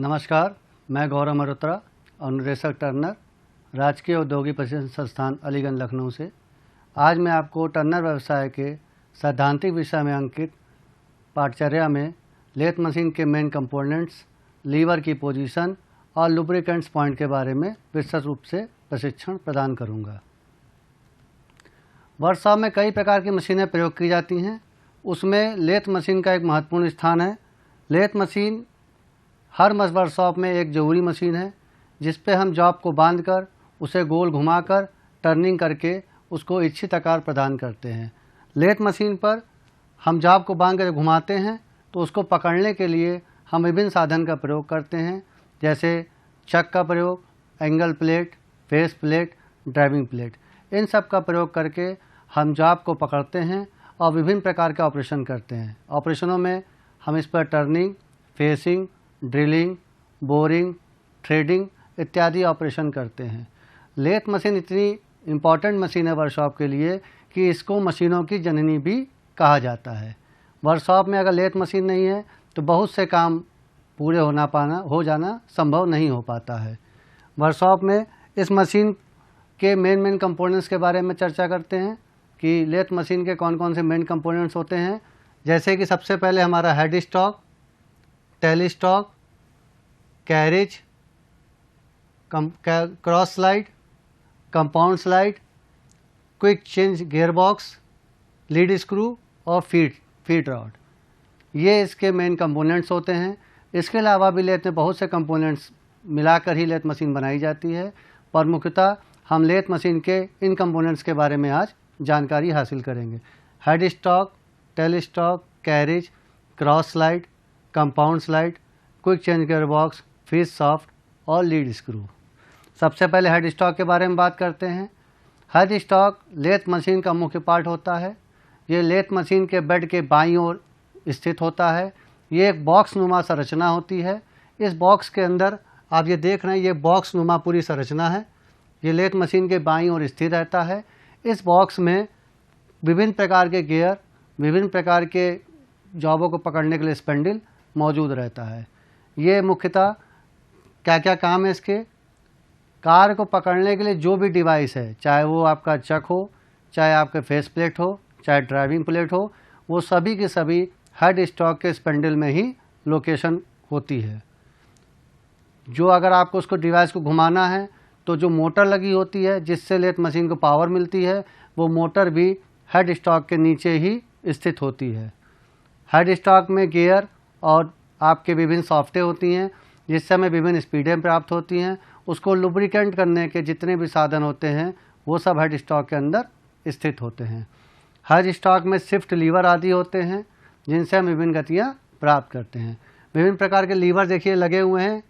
नमस्कार, मैं गौरव मल्होत्रा, अनुदेशक टर्नर, राजकीय औद्योगिक प्रशिक्षण संस्थान अलीगंज लखनऊ से। आज मैं आपको टर्नर व्यवसाय के सैद्धांतिक विषय में अंकित पाठचर्या में लेथ मशीन के मेन कंपोनेंट्स, लीवर की पोजीशन और लुब्रिकेंट्स पॉइंट के बारे में विस्तृत रूप से प्रशिक्षण प्रदान करूंगा। वर्कशॉप में कई प्रकार की मशीनें प्रयोग की जाती हैं, उसमें लेथ मशीन का एक महत्वपूर्ण स्थान है। लेथ मशीन हर वर्कशॉप में एक जरूरी मशीन है जिस पे हम जॉब को बांधकर उसे गोल घुमाकर टर्निंग करके उसको इच्छित आकार प्रदान करते हैं। लेथ मशीन पर हम जॉब को बांध कर घुमाते हैं तो उसको पकड़ने के लिए हम विभिन्न साधन का प्रयोग करते हैं, जैसे चक का प्रयोग, angle plate, face plate, driving plate. इन सब का प्रयोग करके हम जॉब को पकड़ते हैं और विभिन्न प्रकार के ऑपरेशन करते हैं। ऑपरेशनों में हम इस पर turning, facing, drilling, boring, threading इत्यादि ऑपरेशन करते हैं। लेथ मशीन इतनी इम्पॉर्टेंट मशीन है वर्कशॉप के लिए कि इसको मशीनों की जननी भी कहा जाता है। वर्कशॉप में अगर लेथ मशीन नहीं है तो बहुत से काम पूरे हो जाना संभव नहीं हो पाता है। वर्कशॉप में इस मशीन के मेन कंपोनेंट्स के बारे में चर्चा करते हैं कि लेथ मशीन के कौन कौन से मेन कंपोनेंट्स होते हैं। जैसे कि सबसे पहले हमारा head stock, tell stock, carriage, cross slide, compound slide, quick change gear box, lead screw और फीड रॉड, ये इसके मेन कंपोनेंट्स होते हैं। इसके अलावा भी लेथ में बहुत से कंपोनेंट्स मिलाकर ही लेथ मशीन बनाई जाती है, पर मुख्यतः हम लेथ मशीन के इन कंपोनेंट्स के बारे में आज जानकारी हासिल करेंगे। Head stock, tell stock, carriage, cross slide, compound slide, quick change gear box, feed shaft और लीड स्क्रू। सबसे पहले हेड स्टॉक के बारे में बात करते हैं। हेड स्टॉक लेथ मशीन का मुख्य पार्ट होता है। ये लेथ मशीन के बेड के बाईं ओर स्थित होता है। ये एक बॉक्स नुमा संरचना होती है। इस बॉक्स के अंदर आप ये देख रहे हैं, ये बॉक्स नुमा पूरी संरचना है। ये लेथ मशीन के बाईं ओर स्थित रहता है। इस बॉक्स में विभिन्न प्रकार के गियर, विभिन्न प्रकार के जॉबों को पकड़ने के लिए स्पेंडल मौजूद रहता है। ये मुख्यतः क्या क्या काम है इसके, कार को पकड़ने के लिए जो भी डिवाइस है, चाहे वो आपका चक हो, चाहे आपके फेस प्लेट हो, चाहे ड्राइविंग प्लेट हो, वो सभी के सभी हेड स्टॉक के स्पेंडल में ही लोकेशन होती है। जो अगर आपको उसको डिवाइस को घुमाना है तो जो मोटर लगी होती है जिससे लेथ मशीन को पावर मिलती है, वो मोटर भी हेड स्टॉक के नीचे ही स्थित होती है। हेड स्टॉक में गियर और आपके विभिन्न सॉफ्टें होती हैं जिससे हमें विभिन्न स्पीडें प्राप्त होती हैं। उसको लुब्रिकेंट करने के जितने भी साधन होते हैं वो सब हेड स्टॉक के अंदर स्थित होते हैं। हेड स्टॉक में शिफ्ट लीवर आदि होते हैं जिनसे हम विभिन्न गतियाँ प्राप्त करते हैं। विभिन्न प्रकार के लीवर देखिए लगे हुए हैं।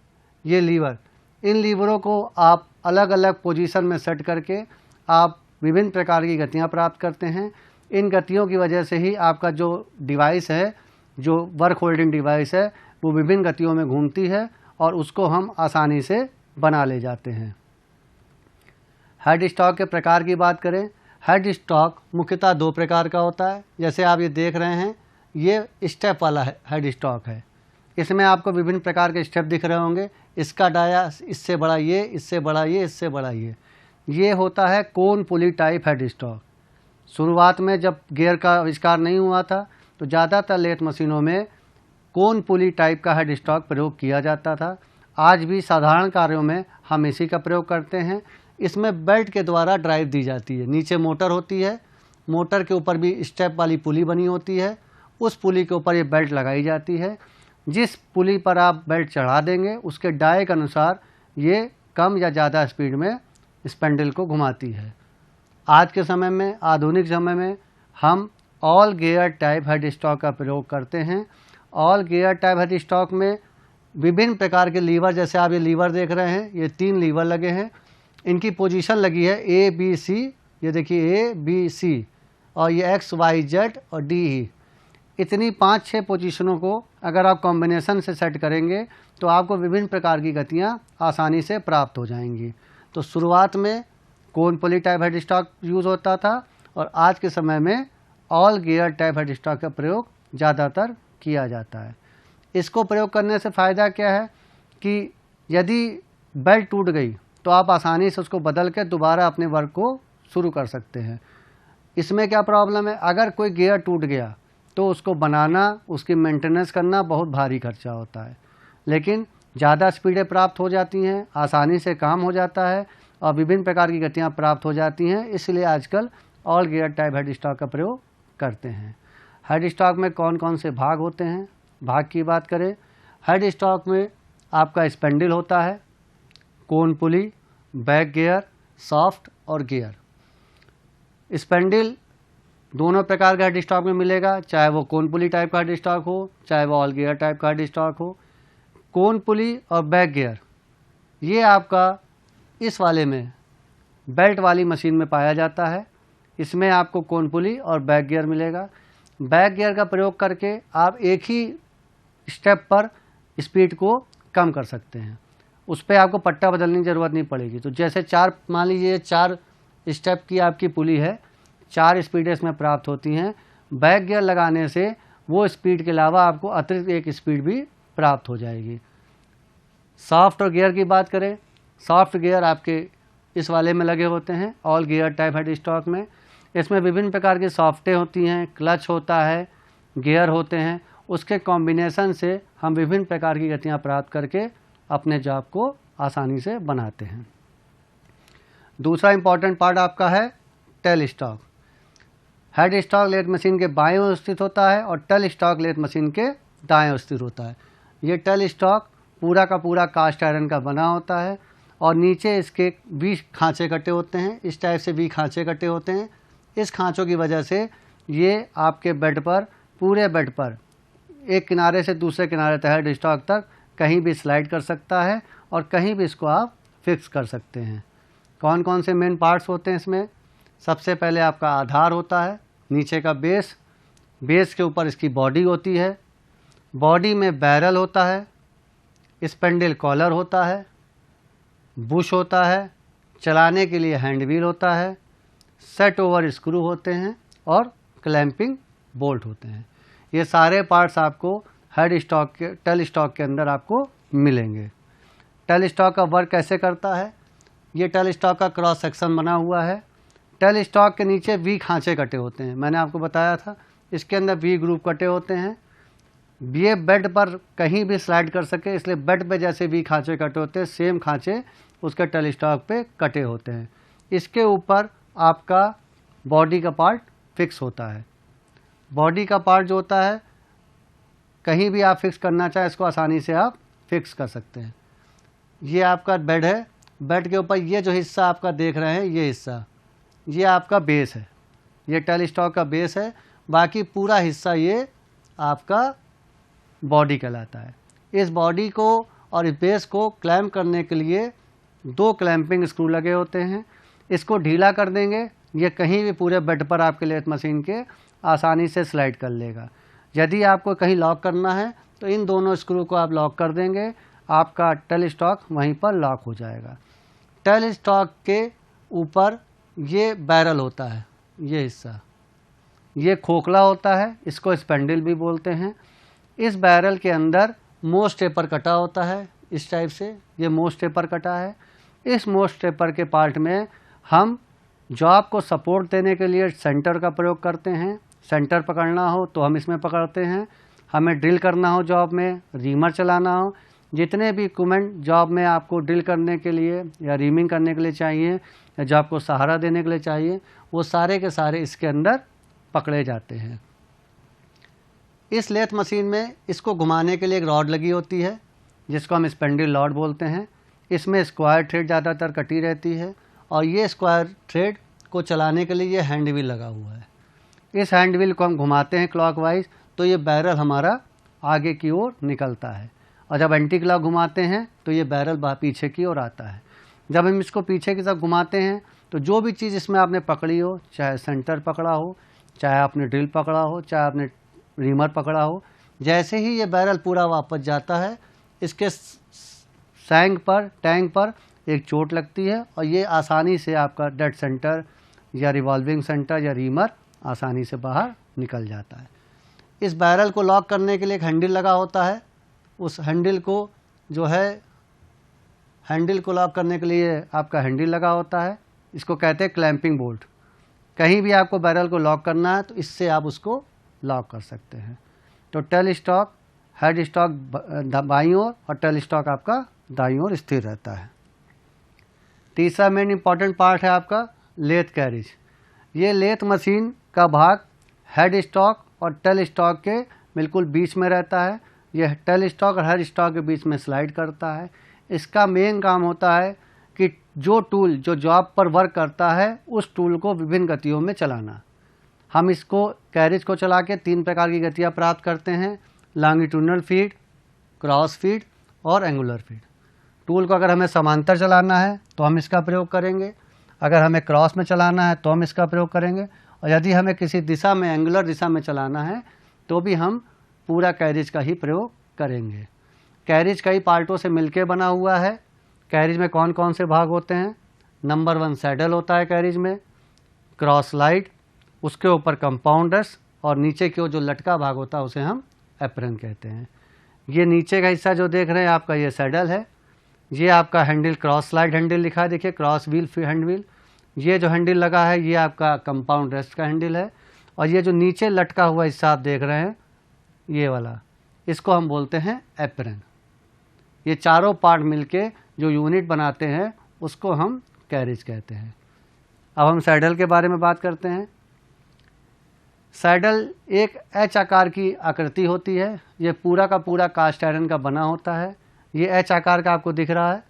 ये लीवर, इन लीवरों को आप अलग अलग पोजीशन में सेट करके आप विभिन्न प्रकार की गतियाँ प्राप्त करते हैं। इन गतियों की वजह से ही आपका जो डिवाइस है, जो वर्क होल्डिंग डिवाइस है, वो विभिन्न गतियों में घूमती है और उसको हम आसानी से बना ले जाते हैं। हेड स्टॉक के प्रकार की बात करें, हेड स्टॉक मुख्यतः दो प्रकार का होता है। जैसे आप ये देख रहे हैं, ये स्टेप वाला हेड स्टॉक है। इसमें आपको विभिन्न प्रकार के स्टेप दिख रहे होंगे। इसका डाया इससे बड़ा ये, इससे बड़ा ये, इससे बड़ा ये होता है कोन पुली टाइप हेड स्टॉक। शुरुआत में जब गियर का आविष्कार नहीं हुआ था तो ज़्यादातर लेथ मशीनों में कोन पुली टाइप का हेड स्टॉक प्रयोग किया जाता था। आज भी साधारण कार्यों में हम इसी का प्रयोग करते हैं। इसमें बेल्ट के द्वारा ड्राइव दी जाती है। नीचे मोटर होती है, मोटर के ऊपर भी स्टेप वाली पुली बनी होती है। उस पुली के ऊपर ये बेल्ट लगाई जाती है। जिस पुली पर आप बेल्ट चढ़ा देंगे उसके डाये के अनुसार ये कम या ज़्यादा स्पीड में स्पेंडल को घुमाती है। आज के समय में, आधुनिक समय में, हम all gear type head stock का प्रयोग करते हैं। All gear type head stock में विभिन्न प्रकार के लीवर, जैसे आप ये लीवर देख रहे हैं, ये 3 लीवर लगे हैं। इनकी पोजीशन लगी है ABC, ये देखिए ABC, और ये X, Y, Z और DE। इतनी 5-6 पोजीशनों को अगर आप कॉम्बिनेशन से सेट करेंगे तो आपको विभिन्न प्रकार की गतियाँ आसानी से प्राप्त हो जाएंगी। तो शुरुआत में कोन पुली टाइप हेड स्टॉक यूज़ होता था और आज के समय में all gear type head stock का प्रयोग ज़्यादातर किया जाता है। इसको प्रयोग करने से फ़ायदा क्या है कि यदि बेल्ट टूट गई तो आप आसानी से उसको बदल के दोबारा अपने वर्क को शुरू कर सकते हैं। इसमें क्या प्रॉब्लम है, अगर कोई गियर टूट गया तो उसको बनाना, उसकी मेंटेनेंस करना बहुत भारी खर्चा होता है, लेकिन ज़्यादा स्पीडें प्राप्त हो जाती हैं, आसानी से काम हो जाता है और विभिन्न प्रकार की गतियाँ प्राप्त हो जाती हैं। इसलिए आजकल all gear type head stock का प्रयोग करते हैं। हेड स्टॉक में कौन कौन से भाग होते हैं, भाग की बात करें, हेड स्टॉक में आपका स्पेंडल होता है, कोन पुली, बैक गियर, सॉफ्ट और गियर। स्पेंडल दोनों प्रकार का हेड स्टॉक में मिलेगा, चाहे वो कोन पुली टाइप का हेड स्टॉक हो, चाहे वो ऑल गियर टाइप का हेड स्टॉक हो। कोन पुली और बैक गियर ये आपका इस वाले में बेल्ट वाली मशीन में पाया जाता है। इसमें आपको कोन पुली और बैक गियर मिलेगा। बैक गियर का प्रयोग करके आप एक ही स्टेप पर स्पीड को कम कर सकते हैं, उस पर आपको पट्टा बदलने की ज़रूरत नहीं पड़ेगी। तो जैसे मान लीजिए 4 स्टेप की आपकी पुली है, 4 स्पीडें इसमें प्राप्त होती हैं। बैक गियर लगाने से वो स्पीड के अलावा आपको अतिरिक्त एक स्पीड भी प्राप्त हो जाएगी। सॉफ्ट और गियर की बात करें, सॉफ्ट गियर आपके इस वाले में लगे होते हैं, all gear type head stock में। इसमें विभिन्न प्रकार की सॉफ्टें होती हैं, क्लच होता है, गियर होते हैं, उसके कॉम्बिनेशन से हम विभिन्न प्रकार की गतियाँ प्राप्त करके अपने जॉब को आसानी से बनाते हैं। दूसरा इंपॉर्टेंट पार्ट आपका है tail stock. Head stock lathe machine के बाएं ओर स्थित होता है और टेल स्टॉक लेथ मशीन के दाएं ओर स्थित होता है। ये टेल स्टॉक पूरा का पूरा कास्ट आयरन का बना होता है और नीचे इसके 20 खांचे कटे होते हैं। इस टाइप से 20 खांचे कटे होते हैं। इस खांचों की वजह से ये आपके बेड पर, पूरे बेड पर एक किनारे से दूसरे किनारे तक हेड स्टॉक तक कहीं भी स्लाइड कर सकता है और कहीं भी इसको आप फिक्स कर सकते हैं। कौन कौन से मेन पार्ट्स होते हैं इसमें, सबसे पहले आपका आधार होता है, नीचे का बेस, बेस के ऊपर इसकी बॉडी होती है, बॉडी में बैरल होता है, स्पेंडल कॉलर होता है, बुश होता है, चलाने के लिए हैंड व्हील होता है, सेट ओवर स्क्रू होते हैं और क्लैंपिंग बोल्ट होते हैं। ये सारे पार्ट्स आपको हेड स्टॉक के, टेल स्टॉक के अंदर आपको मिलेंगे। टेल स्टॉक का वर्क कैसे करता है, ये टेल स्टॉक का क्रॉस सेक्शन बना हुआ है। टेल स्टॉक के नीचे वी खांचे कटे होते हैं, मैंने आपको बताया था, इसके अंदर वी ग्रुप कटे होते हैं। ये बेड पर कहीं भी स्लाइड कर सके, इसलिए बेड पे जैसे वी खांचे कटे होते हैं, सेम खांचे उसके टेल स्टॉक पे कटे होते हैं। इसके ऊपर आपका बॉडी का पार्ट फिक्स होता है। बॉडी का पार्ट जो होता है, कहीं भी आप फिक्स करना चाहें इसको आसानी से आप फिक्स कर सकते हैं। ये आपका बेड है, बेड के ऊपर ये जो हिस्सा आपका देख रहे हैं, ये हिस्सा, ये आपका बेस है, ये टेल स्टॉक का बेस है। बाकी पूरा हिस्सा ये आपका बॉडी कहलाता है। इस बॉडी को और इस बेस को क्लैम्प करने के लिए 2 क्लैंपिंग स्क्रू लगे होते हैं। इसको ढीला कर देंगे, ये कहीं भी पूरे बेड पर आपके लेथ मशीन के आसानी से स्लाइड कर लेगा। यदि आपको कहीं लॉक करना है तो इन दोनों स्क्रू को आप लॉक कर देंगे, आपका टेल स्टॉक वहीं पर लॉक हो जाएगा। टेल स्टॉक के ऊपर ये बैरल होता है, ये हिस्सा, ये खोखला होता है, इसको स्पेंडल भी बोलते हैं। इस बैरल के अंदर मोस्ट टेपर कटा होता है, इस टाइप से ये मोस्ट टेपर कटा है। इस मोस्ट टेपर के पार्ट में हम जॉब को सपोर्ट देने के लिए सेंटर का प्रयोग करते हैं। सेंटर पकड़ना हो तो हम इसमें पकड़ते हैं, हमें ड्रिल करना हो जॉब में, रीमर चलाना हो, जितने भी इक्विपमेंट जॉब में आपको ड्रिल करने के लिए या रीमिंग करने के लिए चाहिए या जॉब को सहारा देने के लिए चाहिए, वो सारे के सारे इसके अंदर पकड़े जाते हैं। इस लेथ मशीन में इसको घुमाने के लिए एक रॉड लगी होती है, जिसको हम स्पेंडल रॉड बोलते हैं। इसमें स्क्वायर थ्रेड ज़्यादातर कटी रहती है और ये स्क्वायर थ्रेड को चलाने के लिए ये हैंड व्हील लगा हुआ है। इस हैंड व्हील को हम घुमाते हैं क्लॉकवाइज तो ये बैरल हमारा आगे की ओर निकलता है, और जब एंटी क्लॉक घुमाते हैं तो ये बैरल पीछे की ओर आता है। जब हम इसको पीछे की तरफ घुमाते हैं तो जो भी चीज़ इसमें आपने पकड़ी हो, चाहे सेंटर पकड़ा हो, चाहे आपने ड्रिल पकड़ा हो, चाहे आपने रीमर पकड़ा हो, जैसे ही ये बैरल पूरा वापस जाता है, इसके टैंक पर एक चोट लगती है और ये आसानी से आपका डेड सेंटर या रिवॉल्विंग सेंटर या रीमर आसानी से बाहर निकल जाता है। इस बैरल को लॉक करने के लिए एक हैंडल लगा होता है, उस हैंडल को जो है हैंडल को लॉक करने के लिए आपका हैंडल लगा होता है, इसको कहते हैं क्लैंपिंग बोल्ट। कहीं भी आपको बैरल को लॉक करना है तो इससे आप उसको लॉक कर सकते हैं। तो टेल स्टॉक, हेड स्टॉक बाईं ओर और टेल स्टॉक आपका दाईं ओर स्थिर रहता है। तीसरा मेन इंपॉर्टेंट पार्ट है आपका लेथ कैरिज। ये लेथ मशीन का भाग हेड स्टॉक और टेल स्टॉक के बिल्कुल बीच में रहता है। यह टेल स्टॉक और हेड स्टॉक के बीच में स्लाइड करता है। इसका मेन काम होता है कि जो टूल जो जॉब पर वर्क करता है उस टूल को विभिन्न गतियों में चलाना। हम इसको कैरिज को चला के 3 प्रकार की गतियाँ प्राप्त करते हैं, लॉन्गिट्यूडनल फीड, क्रॉस फीड और एंगुलर फीड। टूल को अगर हमें समांतर चलाना है तो हम इसका प्रयोग करेंगे, अगर हमें क्रॉस में चलाना है तो हम इसका प्रयोग करेंगे, और यदि हमें किसी दिशा में एंगुलर दिशा में चलाना है तो भी हम पूरा कैरिज का ही प्रयोग करेंगे। कैरिज कई पार्टों से मिलकर बना हुआ है। कैरिज में कौन कौन से भाग होते हैं? नंबर 1 सैडल होता है कैरिज में, क्रॉस लाइट, उसके ऊपर कंपाउंडर्स और नीचे की ओर जो लटका भाग होता है उसे हम एप्रन कहते हैं। ये नीचे का हिस्सा जो देख रहे हैं आपका ये सैडल है। ये आपका हैंडल क्रॉस स्लाइड हैंडल लिखा है, देखिए क्रॉस व्हील हैंड व्हील। ये जो हैंडल लगा है ये आपका कंपाउंड रेस्ट का हैंडल है, और ये जो नीचे लटका हुआ हिस्सा आप देख रहे हैं ये वाला, इसको हम बोलते हैं एप्रन। ये चारों पार्ट मिलके जो यूनिट बनाते हैं उसको हम कैरिज कहते हैं। अब हम सैडल के बारे में बात करते हैं। सैडल एक एच आकार की आकृति होती है। ये पूरा का पूरा कास्ट आयरन का बना होता है। ये एच आकार का आपको दिख रहा है,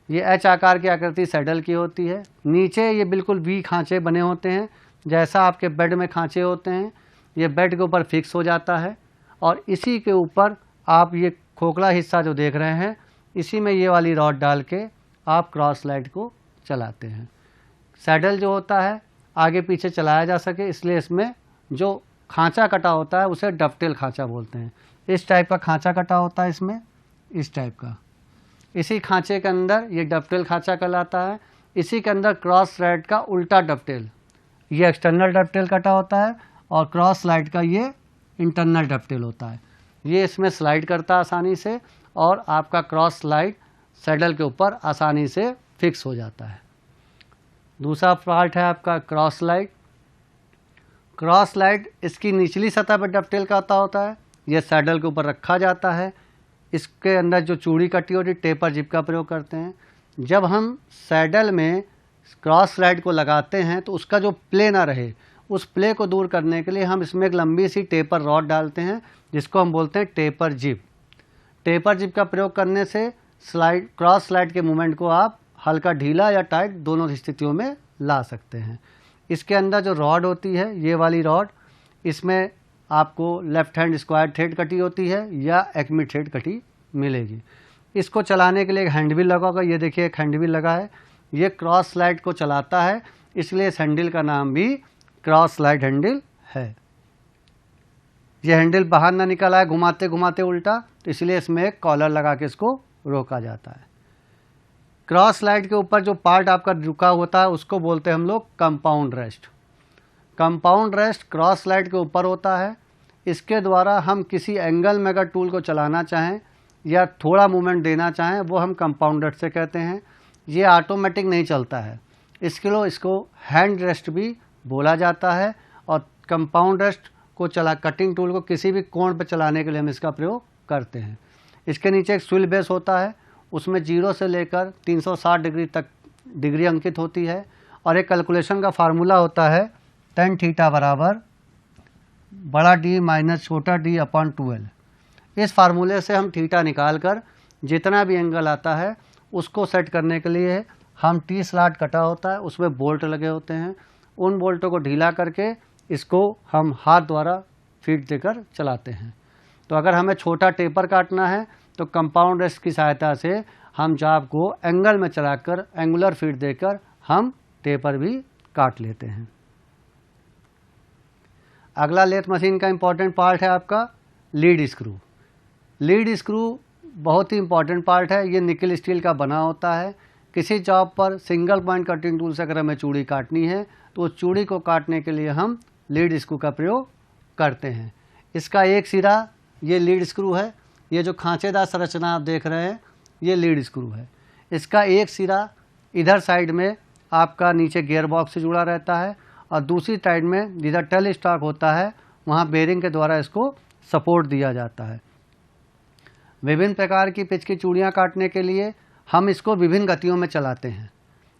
ये एच आकार की आकृति सैडल की होती है। नीचे ये बिल्कुल वी खांचे बने होते हैं, जैसा आपके बेड में खांचे होते हैं। ये बेड के ऊपर फिक्स हो जाता है, और इसी के ऊपर आप ये खोखला हिस्सा जो देख रहे हैं इसी में ये वाली रॉड डाल के आप क्रॉस लाइट को चलाते हैं। सैडल जो होता है आगे पीछे चलाया जा सके, इसलिए इसमें जो खांचा कटा होता है उसे डफटेल खांचा बोलते हैं। इस टाइप का खांचा कटा होता है इसमें, इस टाइप का। इसी खांचे के अंदर ये डफटेल खांचा कहलाता है। इसी के अंदर क्रॉस लाइट का उल्टा डफटेल, ये एक्सटर्नल डफटेल कटा होता है, और क्रॉस लाइट का ये इंटरनल डफटेल होता है। ये इसमें स्लाइड करता है आसानी से, और आपका क्रॉस लाइट सैडल के ऊपर आसानी से फिक्स हो जाता है। दूसरा पार्ट है आपका क्रॉस लाइट। क्रॉस लाइट इसकी निचली सतह पर डफटेल का होता है। यह सैडल के ऊपर रखा जाता है। इसके अंदर जो चूड़ी कटी होती है टेपर जिप का प्रयोग करते हैं। जब हम सैडल में क्रॉस लाइट को लगाते हैं तो उसका जो प्ले ना रहे, उस प्ले को दूर करने के लिए हम इसमें एक लंबी सी टेपर रॉड डालते हैं, जिसको हम बोलते हैं टेपर जिप। टेपर जिप का प्रयोग करने से क्रॉस स्लाइड के मूवमेंट को आप हल्का ढीला या टाइट दोनों स्थितियों में ला सकते हैं। इसके अंदर जो रॉड होती है ये वाली रॉड, इसमें आपको लेफ्ट हैंड स्क्वायर थ्रेड कटी होती है या एक्मी थ्रेड कटी मिलेगी। इसको चलाने के लिए एक हैंडविल लगा होगा, ये देखिए एक हैंडविल लगा है, ये क्रॉस स्लाइड को चलाता है, इसलिए इस हैंडल का नाम भी क्रॉस स्लाइड हैंडल है। ये हैंडल बाहर ना निकल आए घुमाते घुमाते उल्टा, तो इसलिए इसमें एक कॉलर लगा के इसको रोका जाता है। क्रॉस स्लाइड के ऊपर जो पार्ट आपका रुका होता है उसको बोलते हैं हम लोग compound rest. Compound rest cross slide के ऊपर होता है। इसके द्वारा हम किसी एंगल में अगर टूल को चलाना चाहें या थोड़ा मूवमेंट देना चाहें वो हम कंपाउंड रेस्ट से कहते हैं। ये ऑटोमेटिक नहीं चलता है, इसके लिए इसको हैंड रेस्ट भी बोला जाता है। और कंपाउंड रेस्ट को कटिंग टूल को किसी भी कोण पर चलाने के लिए हम इसका प्रयोग करते हैं। इसके नीचे एक स्विल बेस होता है, उसमें 0 से लेकर 360 डिग्री तक डिग्री अंकित होती है, और एक कैलकुलेशन का फार्मूला होता है tan थीटा बराबर बड़ा D माइनस छोटा d अपॉन 12। इस फार्मूले से हम थीटा निकाल कर जितना भी एंगल आता है उसको सेट करने के लिए हम T स्लॉट कटा होता है, उसमें बोल्ट लगे होते हैं। उन बोल्टों को ढीला करके इसको हम हाथ द्वारा फीड देकर चलाते हैं। तो अगर हमें छोटा टेपर काटना है तो कंपाउंड रेस्ट की सहायता से हम जॉब को एंगल में चलाकर एंगुलर फीड देकर हम टेपर भी काट लेते हैं। अगला लेथ मशीन का इम्पॉर्टेंट पार्ट है आपका लीड स्क्रू। लीड स्क्रू बहुत ही इम्पॉर्टेंट पार्ट है। ये निकल स्टील का बना होता है। किसी जॉब पर सिंगल पॉइंट कटिंग टूल से अगर हमें चूड़ी काटनी है तो उस चूड़ी को काटने के लिए हम लीड स्क्रू का प्रयोग करते हैं। इसका एक सिरा ये लीड स्क्रू है। ये जो खांचेदार संरचना आप देख रहे हैं ये लीड स्क्रू है। इसका एक सिरा इधर साइड में आपका नीचे गियर बॉक्स से जुड़ा रहता है और दूसरी साइड में जिधर टेल स्टॉक होता है वहाँ बेरिंग के द्वारा इसको सपोर्ट दिया जाता है। विभिन्न प्रकार की पिच की चूड़ियाँ काटने के लिए हम इसको विभिन्न गतियों में चलाते हैं।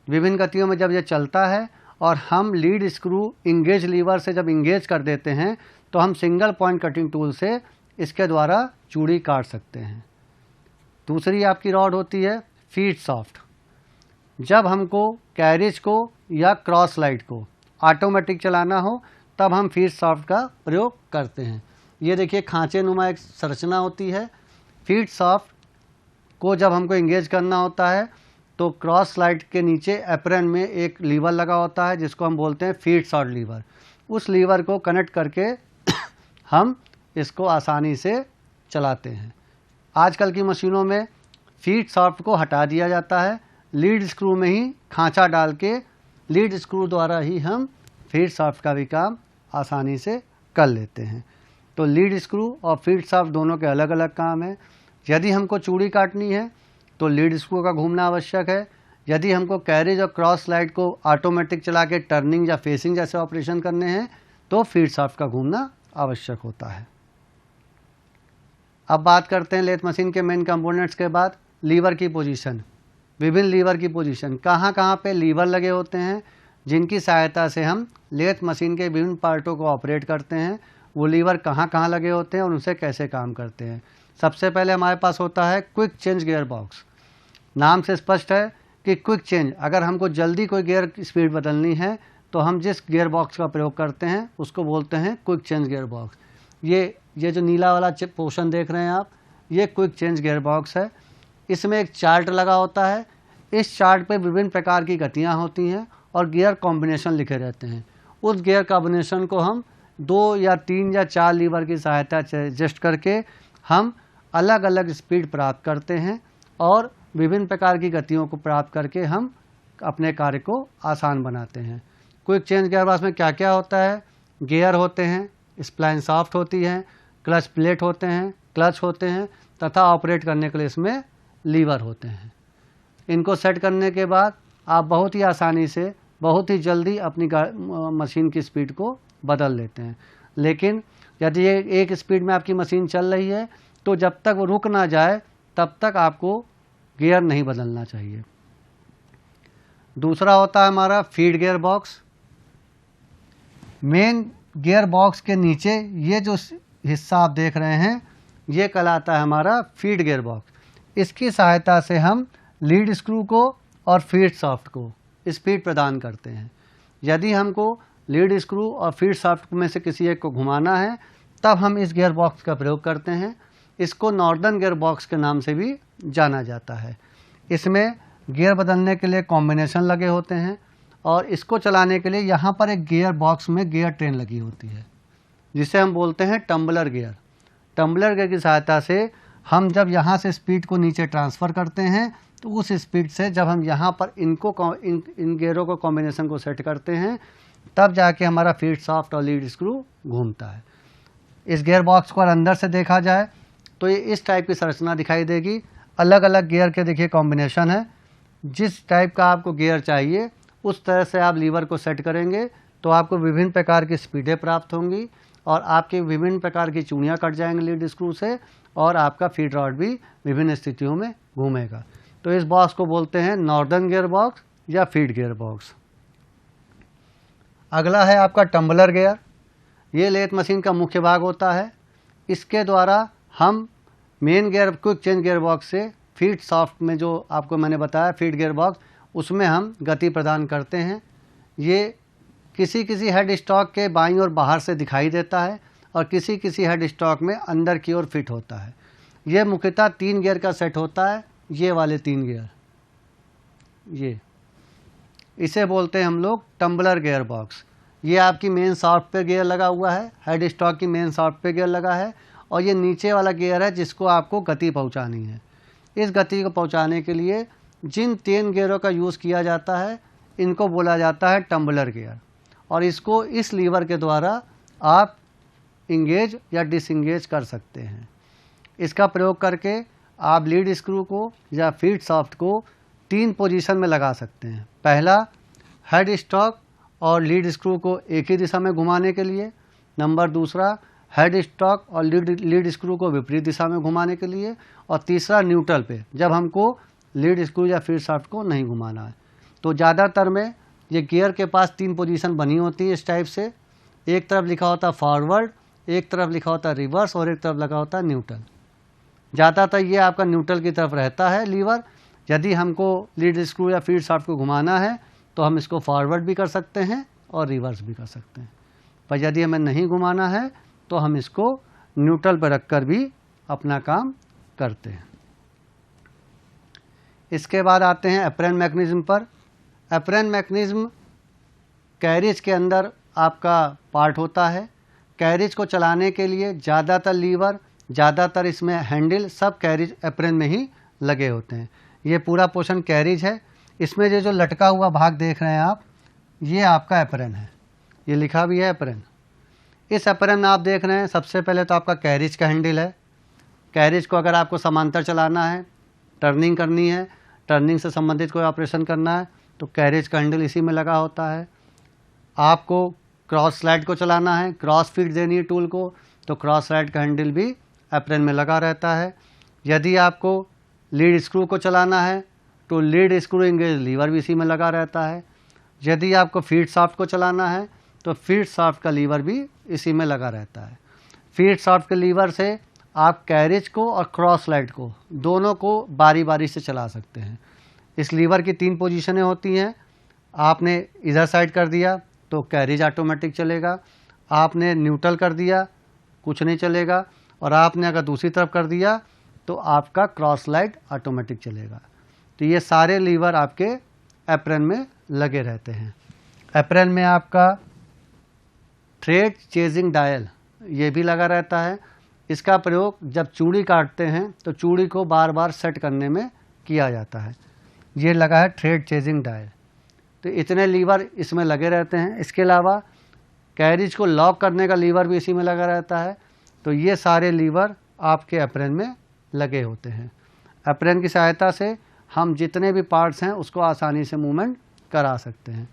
विभिन्न गतियों में जब ये चलता है और हम लीड स्क्रू इंगेज लीवर से जब इंगेज कर देते हैं तो हम सिंगल पॉइंट कटिंग टूल से इसके द्वारा चूड़ी काट सकते हैं। दूसरी आपकी रॉड होती है फीड सॉफ्ट। जब हमको कैरिज को या क्रॉस स्लाइड को ऑटोमेटिक चलाना हो तब हम फीड सॉफ्ट का प्रयोग करते हैं। ये देखिए खांचे नुमा एक संरचना होती है। फीड सॉफ्ट को जब हमको इंगेज करना होता है तो क्रॉस स्लाइड के नीचे एप्रन में एक लीवर लगा होता है जिसको हम बोलते हैं फीड सॉफ्ट लीवर। उस लीवर को कनेक्ट करके हम इसको आसानी से चलाते हैं। आजकल की मशीनों में फीड सॉफ्ट को हटा दिया जाता है, लीड स्क्रू में ही खांचा डाल के लीड स्क्रू द्वारा ही हम फीड सॉफ्ट का भी काम आसानी से कर लेते हैं। तो लीड स्क्रू और फीड सॉफ्ट दोनों के अलग अलग काम है। यदि हमको चूड़ी काटनी है तो लीड स्क्रू का घूमना आवश्यक है। यदि हमको कैरिज और क्रॉस स्लाइड को ऑटोमेटिक चला के टर्निंग या फेसिंग जैसे ऑपरेशन करने हैं तो फीड सॉफ्ट का घूमना आवश्यक होता है। अब बात करते हैं लेथ मशीन के मेन कंपोनेंट्स के बाद लीवर की पोजीशन। विभिन्न लीवर की पोजीशन, कहाँ कहाँ पे लीवर लगे होते हैं जिनकी सहायता से हम लेथ मशीन के विभिन्न पार्टों को ऑपरेट करते हैं, वो लीवर कहाँ कहाँ लगे होते हैं और उनसे कैसे काम करते हैं। सबसे पहले हमारे पास होता है क्विक चेंज गियर बॉक्स। नाम से स्पष्ट है कि क्विक चेंज, अगर हमको जल्दी कोई गियर स्पीड बदलनी है तो हम जिस गियर बॉक्स का प्रयोग करते हैं उसको बोलते हैं क्विक चेंज गियर बॉक्स। ये जो नीला वाला पोर्शन देख रहे हैं आप, ये क्विक चेंज गियर बॉक्स है। इसमें एक चार्ट लगा होता है। इस चार्ट पे विभिन्न प्रकार की गतियाँ होती हैं और गियर कॉम्बिनेशन लिखे रहते हैं। उस गियर कॉम्बिनेशन को हम 2 या 3 या 4 लीवर की सहायता से एडजस्ट करके हम अलग अलग स्पीड प्राप्त करते हैं और विभिन्न प्रकार की गतियों को प्राप्त करके हम अपने कार्य को आसान बनाते हैं। क्विक चेंज गियर बॉक्स में क्या क्या होता है? गियर होते हैं, स्प्लाइन सॉफ्ट होती है, क्लच प्लेट होते हैं, क्लच होते हैं तथा ऑपरेट करने के लिए इसमें लीवर होते हैं। इनको सेट करने के बाद आप बहुत ही आसानी से बहुत ही जल्दी अपनी मशीन की स्पीड को बदल लेते हैं। लेकिन यदि ये एक स्पीड में आपकी मशीन चल रही है तो जब तक वो रुक ना जाए तब तक आपको गियर नहीं बदलना चाहिए। दूसरा होता है हमारा feed gear box. Main gear box के नीचे ये जो हिस्सा आप देख रहे हैं ये कहलाता है हमारा फीड गियर बॉक्स। इसकी सहायता से हम लीड स्क्रू को और फीड सॉफ्ट को स्पीड प्रदान करते हैं। यदि हमको लीड स्क्रू और फीड सॉफ्ट में से किसी एक को घुमाना है तब हम इस गियर बॉक्स का प्रयोग करते हैं। इसको नॉर्दर्न गियर बॉक्स के नाम से भी जाना जाता है। इसमें गियर बदलने के लिए कॉम्बिनेशन लगे होते हैं और इसको चलाने के लिए यहाँ पर एक गियर बॉक्स में गियर ट्रेन लगी होती है जिसे हम बोलते हैं टम्बलर गियर। टम्बलर गियर की सहायता से हम जब यहाँ से स्पीड को नीचे ट्रांसफ़र करते हैं तो उस स्पीड से जब हम यहाँ पर इन गियरों को कॉम्बिनेशन को सेट करते हैं तब जाके हमारा फीड सॉफ्ट और लीड स्क्रू घूमता है। इस गियर बॉक्स को अंदर से देखा जाए तो ये इस टाइप की संरचना दिखाई देगी। अलग अलग गियर के देखिए कॉम्बिनेशन है। जिस टाइप का आपको गियर चाहिए उस तरह से आप लीवर को सेट करेंगे तो आपको विभिन्न प्रकार की स्पीडें प्राप्त होंगी और आपकी विभिन्न प्रकार की चूड़ियाँ कट जाएंगी लीड स्क्रू से और आपका फीड रॉड भी विभिन्न स्थितियों में घूमेगा। तो इस बॉक्स को बोलते हैं नॉर्दर्न गियर बॉक्स या फीड गियर बॉक्स। अगला है आपका टम्बलर गियर। ये लेथ मशीन का मुख्य भाग होता है। इसके द्वारा हम main gear quick change gear box से फीड सॉफ्ट में जो आपको मैंने बताया फीड गियर बॉक्स उसमें हम गति प्रदान करते हैं। ये किसी किसी हेड स्टॉक के बाईं ओर बाहर से दिखाई देता है और किसी किसी हेड स्टॉक में अंदर की ओर फिट होता है। ये मुख्यतः 3 गियर का सेट होता है। ये वाले 3 गियर, ये इसे बोलते हैं हम लोग टम्बलर गियर बॉक्स। ये आपकी मेन सॉफ्ट पे गियर लगा हुआ है, हेड स्टॉक की मेन सॉफ्ट पे गियर लगा है और ये नीचे वाला गियर है जिसको आपको गति पहुंचानी है। इस गति को पहुंचाने के लिए जिन 3 गियरों का यूज़ किया जाता है इनको बोला जाता है टम्बलर गियर और इसको इस लीवर के द्वारा आप इंगेज या डिसंगेज कर सकते हैं। इसका प्रयोग करके आप लीड स्क्रू को या फीड सॉफ्ट को 3 पोजीशन में लगा सकते हैं। पहला, हेड स्टॉक और लीड स्क्रू को एक ही दिशा में घुमाने के लिए। नंबर दूसरा, हेड स्टॉक और लीड स्क्रू को विपरीत दिशा में घुमाने के लिए। और तीसरा, न्यूट्रल पे, जब हमको लीड स्क्रू या फीड शाफ्ट को नहीं घुमाना है। तो ज़्यादातर में ये गियर के पास 3 पोजीशन बनी होती है इस टाइप से। एक तरफ लिखा होता है फॉरवर्ड, एक तरफ लिखा होता है रिवर्स और एक तरफ लगा होता है न्यूट्रल। ज़्यादातर ये आपका न्यूट्रल की तरफ रहता है लीवर। यदि हमको लीड स्क्रू या फीड शाफ्ट को घुमाना है तो हम इसको फॉरवर्ड भी कर सकते हैं और रिवर्स भी कर सकते हैं। पर यदि हमें नहीं घुमाना है तो हम इसको न्यूट्रल पर रखकर भी अपना काम करते हैं। इसके बाद आते हैं एप्रन मैकेनिज्म पर। एप्रन मैकेनिज्म कैरिज के अंदर आपका पार्ट होता है। कैरिज को चलाने के लिए ज़्यादातर लीवर, ज़्यादातर इसमें हैंडल सब कैरिज एप्रन में ही लगे होते हैं। ये पूरा पोर्शन कैरिज है। इसमें ये जो लटका हुआ भाग देख रहे हैं आप, ये आपका एप्रन है। ये लिखा भी है एप्रन। इस एप्रन में आप देख रहे हैं सबसे पहले तो आपका कैरिज का हैंडल है। कैरिज को अगर आपको समांतर चलाना है, टर्निंग करनी है, टर्निंग से संबंधित कोई ऑपरेशन करना है तो कैरिज का हैंडल इसी में लगा होता है। आपको क्रॉस स्लाइड को चलाना है, क्रॉस फीड देनी है टूल को, तो क्रॉस स्लाइड का हैंडल भी एप्रन में लगा रहता है। यदि आपको लीड स्क्रू को चलाना है तो लीड स्क्रू इंगेज लीवर भी इसी में लगा रहता है। यदि आपको फीड शाफ्ट को चलाना है तो फीड शाफ्ट का लीवर भी इसी में लगा रहता है। फीड शाफ्ट के लीवर से आप कैरिज को और क्रॉस स्लाइड को दोनों को बारी बारी से चला सकते हैं। इस लीवर की 3 पोजीशनें होती हैं। आपने इधर साइड कर दिया तो कैरिज ऑटोमेटिक चलेगा, आपने न्यूट्रल कर दिया कुछ नहीं चलेगा, और आपने अगर दूसरी तरफ कर दिया तो आपका क्रॉस स्लाइड ऑटोमेटिक चलेगा। तो ये सारे लीवर आपके एप्रन में लगे रहते हैं। एप्रन में आपका थ्रेड चेजिंग डायल ये भी लगा रहता है। इसका प्रयोग जब चूड़ी काटते हैं तो चूड़ी को बार बार सेट करने में किया जाता है। ये लगा है थ्रेड चेजिंग डायल। तो इतने लीवर इसमें लगे रहते हैं। इसके अलावा कैरिज को लॉक करने का लीवर भी इसी में लगा रहता है। तो ये सारे लीवर आपके एप्रन में लगे होते हैं। एप्रन की सहायता से हम जितने भी पार्ट्स हैं उसको आसानी से मूवमेंट करा सकते हैं।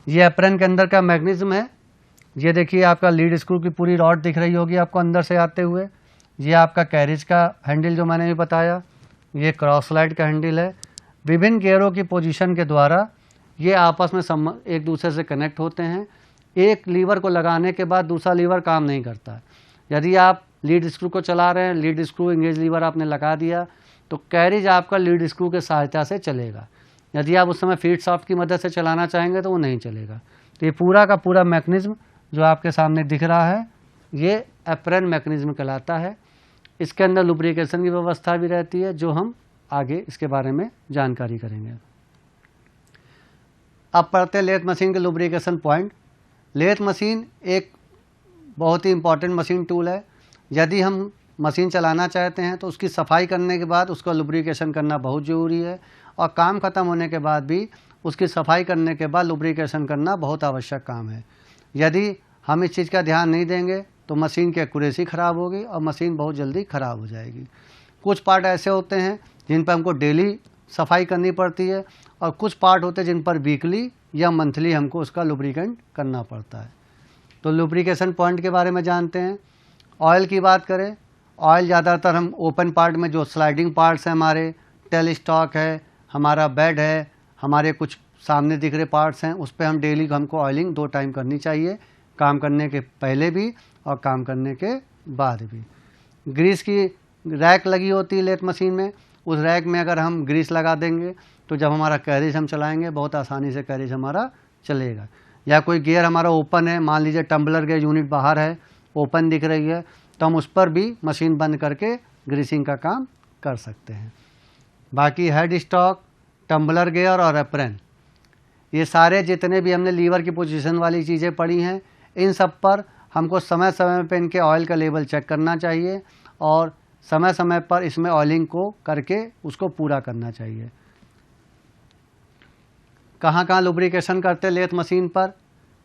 ये एप्रन के अंदर का मैकेनिज्म है। ये देखिए आपका लीड स्क्रू की पूरी रॉड दिख रही होगी आपको अंदर से आते हुए। ये आपका कैरिज का हैंडल जो मैंने भी बताया, ये क्रॉस स्लाइड का हैंडल है। विभिन्न गियरों की पोजीशन के द्वारा ये आपस में एक दूसरे से कनेक्ट होते हैं। एक लीवर को लगाने के बाद दूसरा लीवर काम नहीं करता। यदि आप लीड स्क्रू को चला रहे हैं, लीड स्क्रू इंगेज लीवर आपने लगा दिया तो कैरिज आपका लीड स्क्रू के सहायता से चलेगा। यदि आप उस समय फीड शाफ्ट की मदद से चलाना चाहेंगे तो वो नहीं चलेगा। तो ये पूरा का पूरा मैकेनिज्म जो आपके सामने दिख रहा है ये एप्रन मैकेनिज्म कहलाता है। इसके अंदर लुब्रिकेशन की व्यवस्था भी रहती है जो हम आगे इसके बारे में जानकारी करेंगे। अब पढ़ते हैं लेथ मशीन के लुब्रिकेशन पॉइंट। लेथ मशीन एक बहुत ही इम्पॉर्टेंट मशीन टूल है। यदि हम मशीन चलाना चाहते हैं तो उसकी सफाई करने के बाद उसका लुब्रिकेशन करना बहुत ज़रूरी है, और काम ख़त्म होने के बाद भी उसकी सफाई करने के बाद लुब्रिकेशन करना बहुत आवश्यक काम है। यदि हम इस चीज़ का ध्यान नहीं देंगे तो मशीन की एक्यूरेसी ख़राब होगी और मशीन बहुत जल्दी ख़राब हो जाएगी। कुछ पार्ट ऐसे होते हैं जिन पर हमको डेली सफाई करनी पड़ती है, और कुछ पार्ट होते हैं जिन पर वीकली या मंथली हमको उसका लुब्रिकेंट करना पड़ता है। तो लुब्रिकेशन पॉइंट के बारे में जानते हैं। ऑयल की बात करें, ऑयल ज़्यादातर हम ओपन पार्ट में जो स्लाइडिंग पार्ट्स हैं, हमारे टेल स्टॉक है, हमारा बेड है, हमारे कुछ सामने दिख रहे पार्ट्स हैं, उस पर हम डेली हमको ऑयलिंग 2 टाइम करनी चाहिए, काम करने के पहले भी और काम करने के बाद भी। ग्रीस की रैक लगी होती है लेथ मशीन में, उस रैक में अगर हम ग्रीस लगा देंगे तो जब हमारा कैरिज हम चलाएंगे बहुत आसानी से कैरिज हमारा चलेगा। या कोई गियर हमारा ओपन है, मान लीजिए टम्बलर के यूनिट बाहर है, ओपन दिख रही है, तो हम उस पर भी मशीन बंद करके ग्रीसिंग का काम कर सकते हैं। बाकी हेड स्टॉक, टम्बलर गियर और एप्रन, ये सारे जितने भी हमने लीवर की पोजीशन वाली चीज़ें पढ़ी हैं, इन सब पर हमको समय समय पर इनके ऑयल का लेवल चेक करना चाहिए और समय समय पर इसमें ऑयलिंग को करके उसको पूरा करना चाहिए। कहाँ कहाँ लुब्रिकेशन करते हैं लेथ मशीन पर,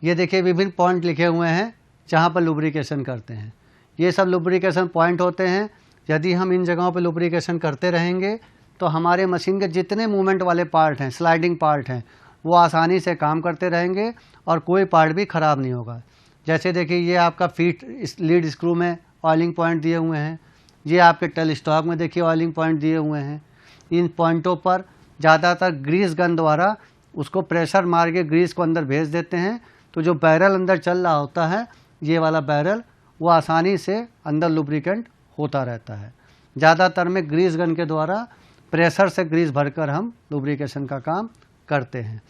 ये देखिए विभिन्न पॉइंट लिखे हुए हैं जहाँ पर लुब्रिकेशन करते हैं। ये सब लुब्रिकेशन पॉइंट होते हैं। यदि हम इन जगहों पर लुब्रिकेशन करते रहेंगे तो हमारे मशीन के जितने मूवमेंट वाले पार्ट हैं, स्लाइडिंग पार्ट हैं, वो आसानी से काम करते रहेंगे और कोई पार्ट भी ख़राब नहीं होगा। जैसे देखिए ये आपका फीट लीड स्क्रू में ऑयलिंग पॉइंट दिए हुए हैं, ये आपके टेल स्टॉक में देखिए ऑयलिंग पॉइंट दिए हुए हैं। इन पॉइंटों पर ज़्यादातर ग्रीस गन द्वारा उसको प्रेशर मार के ग्रीस को अंदर भेज देते हैं, तो जो बैरल अंदर चल रहा होता है, ये वाला बैरल, वो आसानी से अंदर लुब्रिकेंट होता रहता है। ज़्यादातर में ग्रीस गन के द्वारा प्रेशर से ग्रीस भरकर हम लुब्रिकेशन का काम करते हैं।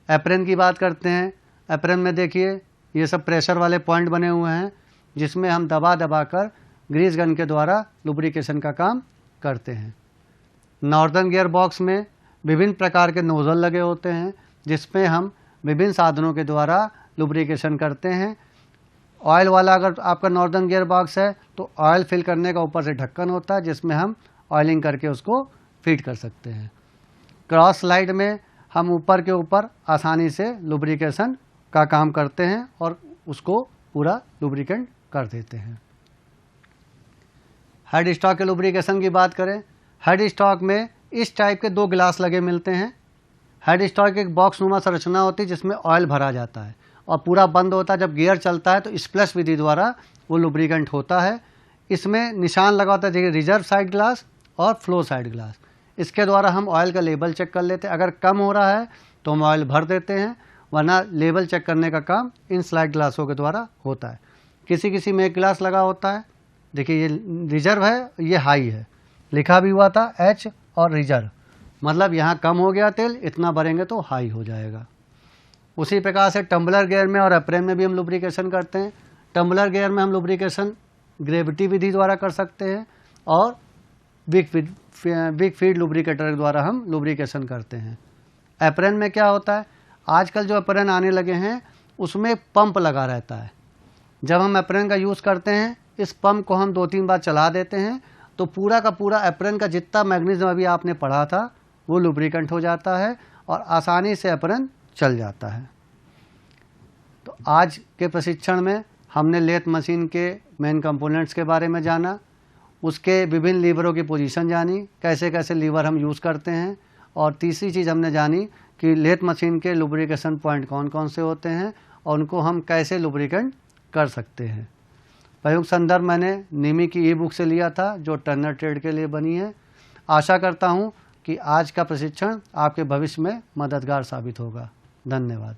एप्रन की बात करते हैं। एप्रन में देखिए ये सब प्रेशर वाले पॉइंट बने हुए हैं, जिसमें हम दबा दबा कर ग्रीस गन के द्वारा लुब्रिकेशन का काम करते हैं। नॉर्दर्न गियर बॉक्स में विभिन्न प्रकार के नोज़ल लगे होते हैं, जिसमें हम विभिन्न साधनों के द्वारा लुब्रिकेशन करते हैं। ऑयल वाला अगर आपका नॉर्दर्न गियर बॉक्स है तो ऑयल फिल करने का ऊपर से ढक्कन होता है, जिसमें हम ऑयलिंग करके उसको फीड कर सकते हैं। क्रॉस स्लाइड में हम ऊपर के ऊपर आसानी से लुब्रिकेशन का काम करते हैं और उसको पूरा लुब्रिकेंट कर देते हैं। हेड स्टॉक के लुब्रिकेशन की बात करें, हेड स्टॉक में इस टाइप के 2 गिलास लगे मिलते हैं। हेड स्टॉक एक बॉक्स नुमा संरचना होती है, जिसमें ऑयल भरा जाता है और पूरा बंद होता है। जब गियर चलता है तो स्प्लैश विधि द्वारा वो लुब्रिकेंट होता है। इसमें निशान लगा होता है, देखिए रिजर्व साइड ग्लास और फ्लो साइड ग्लास। इसके द्वारा हम ऑयल का लेवल चेक कर लेते हैं। अगर कम हो रहा है तो हम ऑयल भर देते हैं, वरना लेवल चेक करने का काम इन स्लाइड ग्लासों के द्वारा होता है। किसी किसी में एक ग्लास लगा होता है, देखिए ये रिजर्व है, ये हाई है, लिखा भी हुआ था H और रिजर्व, मतलब यहाँ कम हो गया तेल, इतना भरेंगे तो हाई हो जाएगा। उसी प्रकार से टम्बलर गियर में और एप्रन में भी हम लुब्रिकेशन करते हैं। टम्बलर गियर में हम लुब्रिकेशन ग्रेविटी विधि द्वारा कर सकते हैं और विक फीड लुब्रिकेटर द्वारा हम लुब्रिकेशन करते हैं। एप्रन में क्या होता है, आजकल जो एप्रन आने लगे हैं उसमें पंप लगा रहता है। जब हम एप्रन का यूज़ करते हैं, इस पंप को हम 2-3 बार चला देते हैं तो पूरा का पूरा एप्रन का जितना मैग्नीशियम अभी आपने पढ़ा था वो लुब्रिकेंट हो जाता है और आसानी से एप्रन चल जाता है। तो आज के प्रशिक्षण में हमने लेथ मशीन के मेन कंपोनेंट्स के बारे में जाना, उसके विभिन्न लीवरों की पोजीशन जानी, कैसे कैसे लीवर हम यूज़ करते हैं, और तीसरी चीज़ हमने जानी कि लेथ मशीन के लुब्रिकेशन पॉइंट कौन कौन से होते हैं और उनको हम कैसे लुब्रिकेंट कर सकते हैं। प्रयोग संदर्भ मैंने निमी की ई बुक से लिया था, जो टर्नर ट्रेड के लिए बनी है। आशा करता हूँ कि आज का प्रशिक्षण आपके भविष्य में मददगार साबित होगा। धन्यवाद।